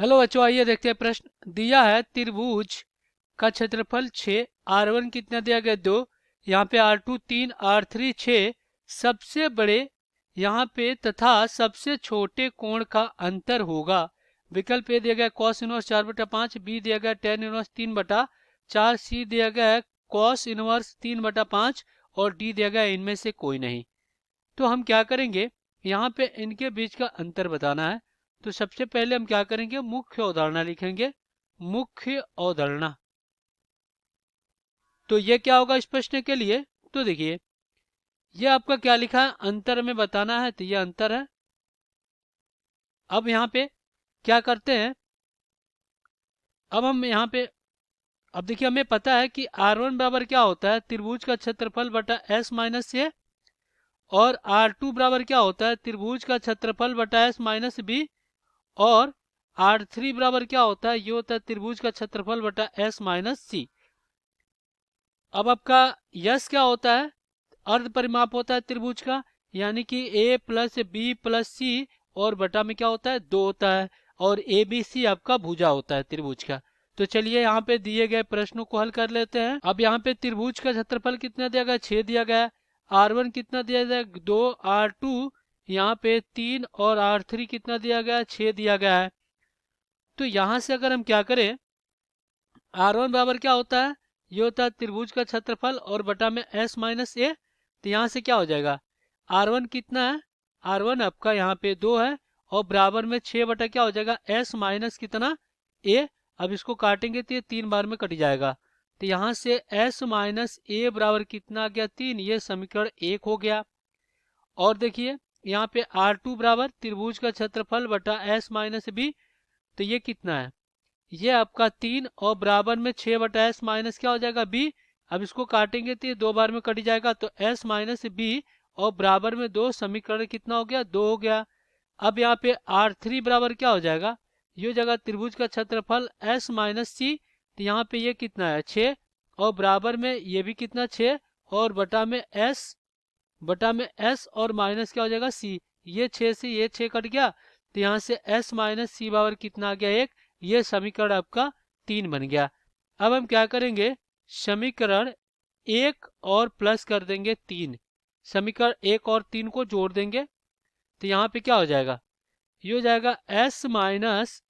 Hello बच्चों, आइए देखते हैं प्रश्न दिया है। त्रिभुज का क्षेत्रफल 6, R1 कितना दिया गया 2, यहाँ पे R2 3, R3 6, सबसे बड़े यहाँ पे तथा सबसे छोटे कोण का अंतर होगा। विकल्प ए दिया गया cos इनवर्स 4/5, बी दिया गया tan इनवर्स 3/4, सी दिया गया है cos इनवर्स 3/5 और डी दिया गया इनमें से कोई नहीं। तो हम क्या करेंगे, यहाँ पे इनके बीच का अंतर बताना है। तो सबसे पहले हम क्या करेंगे, मुख्य अवधारणा लिखेंगे। मुख्य अवधारणा, तो ये क्या होगा इस प्रश्न के लिए। तो देखिए, ये आपका क्या लिखा है, अंतर में बताना है, तो ये अंतर है। अब यहाँ पे क्या करते हैं, अब हम यहाँ पे, अब देखिए हमें पता है कि R1 बराबर क्या होता है, त्रिभुज का क्षेत्रफल बटा S माइनस ए, और R2 बराबर क्या होता है, त्रिभुज का क्षेत्रफल बटा S माइनस बी, और R3 बराबर क्या होता है, ये होता है त्रिभुज का क्षेत्रफल बटा S माइनस सी। अब आपका यस क्या होता है, अर्ध परिमाप होता है त्रिभुज का, यानी कि a प्लस बी प्लस सी, और बटा में क्या होता है 2 होता है, और ए बी सी आपका भुजा होता है त्रिभुज का। तो चलिए यहाँ पे दिए गए प्रश्नों को हल कर लेते हैं। अब यहाँ पे त्रिभुज का क्षेत्रफल कितना दिया गया, 6 दिया गया है। R1 कितना दिया गया, 2, R2 यहाँ पे 3, और R3 कितना दिया गया, 6 दिया गया है। तो यहाँ से अगर हम क्या करें, R1 बराबर क्या होता है, ये होता है त्रिभुज का क्षेत्रफल और बटा में S माइनस ए। तो यहाँ से क्या हो जाएगा, R1 कितना है, R1 आपका यहाँ पे 2 है, और बराबर में 6 बटा क्या हो जाएगा S माइनस कितना ए। अब इसको काटेंगे तो ये 3 बार में कट जाएगा। तो यहाँ से S माइनस ए बराबर कितना आ गया 3, ये समीकरण 1 हो गया। और देखिए यहाँ पे R2 बराबर त्रिभुज का क्षेत्रफल बटा S माइनस बी, तो ये कितना है, ये आपका 3, और बराबर में 6/s माइनस क्या हो जाएगा बी। अब इसको काटेंगे तो ये 2 बार में कट जाएगा, तो s माइनस बी और बराबर में 2, समीकरण कितना हो गया 2 हो गया। अब यहाँ पे R3 बराबर क्या हो जाएगा, ये हो जाएगा त्रिभुज का क्षेत्रफल s माइनस सी, तो यहाँ पे ये कितना है 6, और बराबर में ये भी कितना 6, और बटा में s और माइनस क्या हो जाएगा c, ये 6 से ये 6 कट गया, तो यहाँ से s माइनस सी बराबर कितना आ गया 1, ये समीकरण आपका 3 बन गया। अब हम क्या करेंगे, समीकरण 1 और प्लस कर देंगे 3, समीकरण 1 और 3 को जोड़ देंगे, तो यहाँ पे क्या हो जाएगा, ये हो जाएगा s माइनस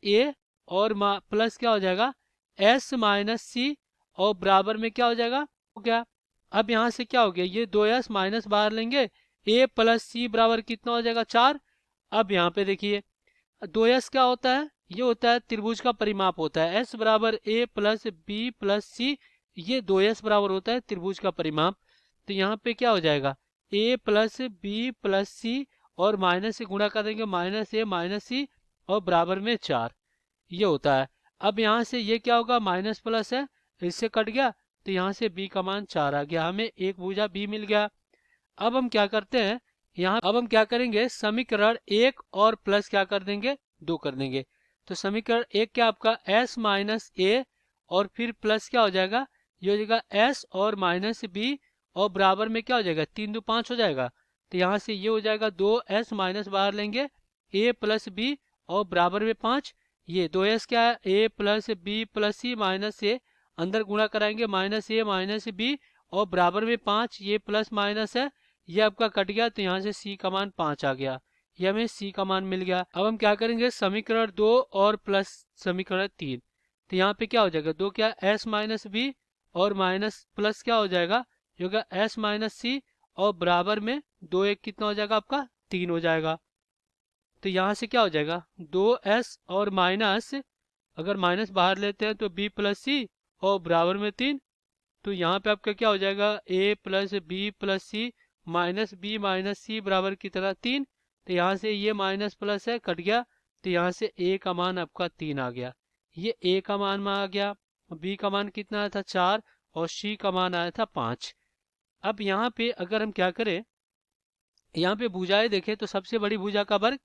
ए, और प्लस क्या हो जाएगा s माइनस सी, और बराबर में क्या हो जाएगा हो गया। अब यहाँ से क्या हो गया, ये 2s माइनस बाहर लेंगे, a प्लस सी बराबर कितना हो जाएगा 4। अब यहाँ पे देखिए 2s क्या होता है, ये होता है त्रिभुज का परिमाप होता है, s बराबर a प्लस बी प्लस सी, ये 2s बराबर होता है त्रिभुज का परिमाप। तो यहाँ पे क्या हो जाएगा, a प्लस बी प्लस सी, और माइनस से गुणा कर देंगे, माइनस ए माइनस सी, और बराबर में 4, ये होता है। अब यहाँ से ये क्या होगा, माइनस प्लस है, इससे कट गया, तो यहाँ से b का मान 4 आ गया, हमें एक भुजा b मिल गया। अब हम क्या करते हैं, यहाँ अब हम क्या करेंगे, समीकरण 1 और प्लस क्या कर देंगे 2 कर देंगे। तो समीकरण 1 क्या आपका s माइनस ए, और फिर प्लस क्या हो जाएगा, ये हो जाएगा s और माइनस b, और बराबर में क्या हो जाएगा 3 2 5 हो जाएगा। तो यहाँ से ये हो जाएगा 2s माइनस बाहर लेंगे, a प्लस बी, और बराबर में 5, ये 2s क्या है a plus B plus C minus A, अंदर गुणा कराएंगे माइनस ए माइनस बी, और बराबर में 5, ये प्लस माइनस है, ये आपका कट गया, तो यहाँ से c का मान 5 आ गया, ये हमें c का मान मिल गया। अब हम क्या करेंगे, समीकरण 2 और प्लस समीकरण 3, तो यहाँ पे क्या हो जाएगा 2 क्या s माइनस बी, और माइनस प्लस क्या हो जाएगा, जो कि s माइनस सी, और बराबर में 2 1 कितना हो जाएगा आपका 3 हो जाएगा। तो यहाँ से क्या हो जाएगा 2s और माइनस, अगर माइनस बाहर लेते हैं तो b प्लस सी, और बराबर में 3, तो यहाँ पे आपका क्या हो जाएगा a plus B plus C minus B minus C बराबर की तरह 3। तो यहाँ से ये माइनस प्लस है कट गया, तो यहाँ से a का मान आपका 3 आ गया, ये a का मान आ गया। b का मान कितना आया था 4, और c का मान आया था 5। अब यहाँ पे अगर हम क्या करें, यहाँ पे भुजाएं देखें तो सबसे बड़ी भुजा का वर्ग,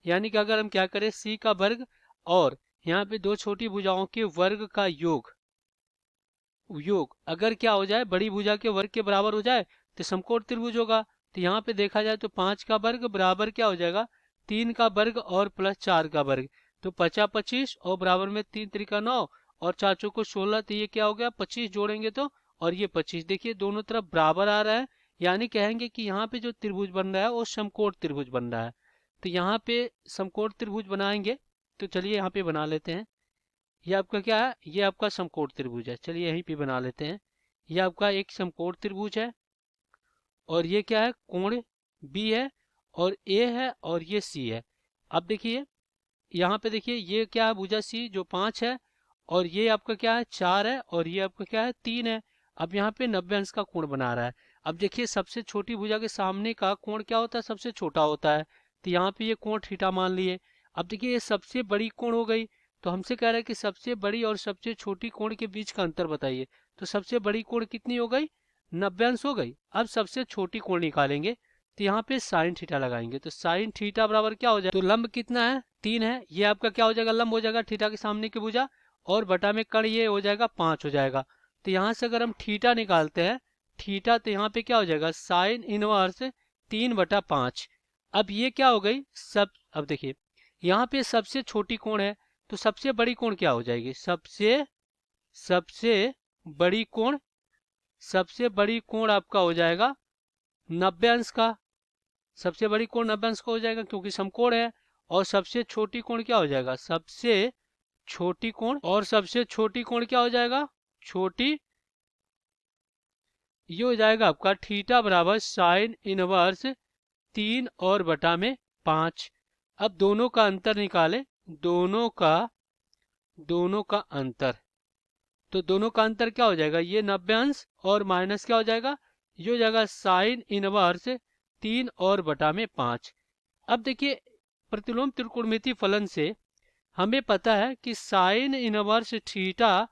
यानी कि अगर हम क्या करें c का वर्ग, और यहाँ पे दो छोटी भुजाओं के वर्ग का योग अगर क्या हो जाए, बड़ी भुजा के वर्ग के बराबर हो जाए, तो समकोण त्रिभुज होगा। तो यहाँ पे देखा जाए तो 5 का वर्ग बराबर क्या हो जाएगा 3 का वर्ग और प्लस 4 का वर्ग, तो 50 25 और बराबर में 3 त्रिका 9 और 4 चौको 16, तो ये क्या हो गया 25 जोड़ेंगे तो, और ये 25, देखिए दोनों तरफ बराबर आ रहा है, यानी कहेंगे कि यहाँ पे जो त्रिभुज बन रहा है वो समकोण त्रिभुज बन रहा है। तो यहाँ पे समकोण त्रिभुज बनाएंगे, तो चलिए यहाँ पे बना लेते हैं। ये आपका क्या है, ये आपका समकोण त्रिभुज है, चलिए यहीं पे बना लेते हैं। ये आपका एक समकोण त्रिभुज है, और ये क्या है, कोण बी है, और ए है, और ये सी है। अब देखिए यहाँ पे देखिए ये क्या है, भुजा सी जो 5 है, और ये आपका क्या है 4 है, और ये आपका क्या है 3 है। अब यहाँ पे 90 अंश का कोण बना रहा है। अब देखिए सबसे छोटी भुजा के सामने का कोण क्या होता है, सबसे छोटा होता है, तो यहाँ पे ये कोण थीटा मान लिए। अब देखिए ये सबसे बड़ी कोण हो गई, तो हमसे कह रहा है कि सबसे बड़ी और सबसे छोटी कोण के बीच का अंतर बताइए। तो सबसे बड़ी कोण कितनी हो गई, 90 अंश हो गई। अब सबसे छोटी कोण निकालेंगे, तो यहाँ पे साइन थीटा लगाएंगे, तो साइन थीटा बराबर क्या हो जाएगा, तो लंब कितना है 3 है, ये आपका क्या हो जाएगा लंब हो जाएगा थीटा के सामने की भुजा, और बटा में कर्ण ये हो जाएगा 5 हो जाएगा। तो यहाँ से अगर हम थीटा निकालते हैं, थीटा, तो यहाँ पे क्या हो जाएगा साइन इनवर्स 3/5। अब ये क्या हो गई सब, अब देखिए यहाँ पे सबसे छोटी कोण है, तो सबसे बड़ी कोण क्या हो जाएगी, सबसे सबसे बड़ी कोण, सबसे बड़ी कोण आपका हो जाएगा 90 अंश का, सबसे बड़ी कोण 90 अंश का हो जाएगा क्योंकि समकोण है। और सबसे छोटी कोण क्या हो जाएगा, सबसे छोटी कोण, और सबसे छोटी कोण क्या हो जाएगा, छोटी, ये हो जाएगा आपका थीटा बराबर साइन इनवर्स 3 और बटा में 5। अब दोनों का अंतर निकाले, दोनों का अंतर, तो दोनों का अंतर क्या हो जाएगा, ये 90 अंश और माइनस क्या हो जाएगा, ये हो जाएगा साइन इनवर्स 3 और बटा में 5। अब देखिए प्रतिलोम त्रिकोणमिति फलन से हमें पता है कि साइन इनवर्स थीटा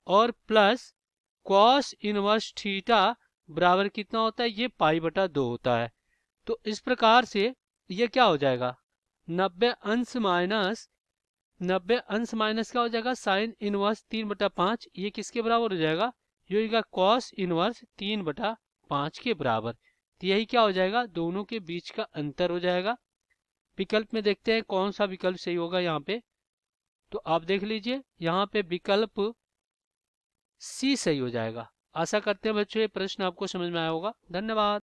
और प्लस कॉस इनवर्स थीटा बराबर कितना होता है, ये पाई/2 होता है। तो इस प्रकार से ये क्या हो जाएगा 90 अंश माइनस क्या हो जाएगा साइन इनवर्स 3/5, ये किसके बराबर हो जाएगा, ये होगा कॉस इनवर्स 3/5 के बराबर। तो यही क्या हो जाएगा, दोनों के बीच का अंतर हो जाएगा। विकल्प में देखते हैं कौन सा विकल्प सही होगा यहाँ पे, तो आप देख लीजिए यहाँ पे विकल्प सी सही हो जाएगा। आशा करते हैं बच्चों ये प्रश्न आपको समझ में आया होगा। धन्यवाद।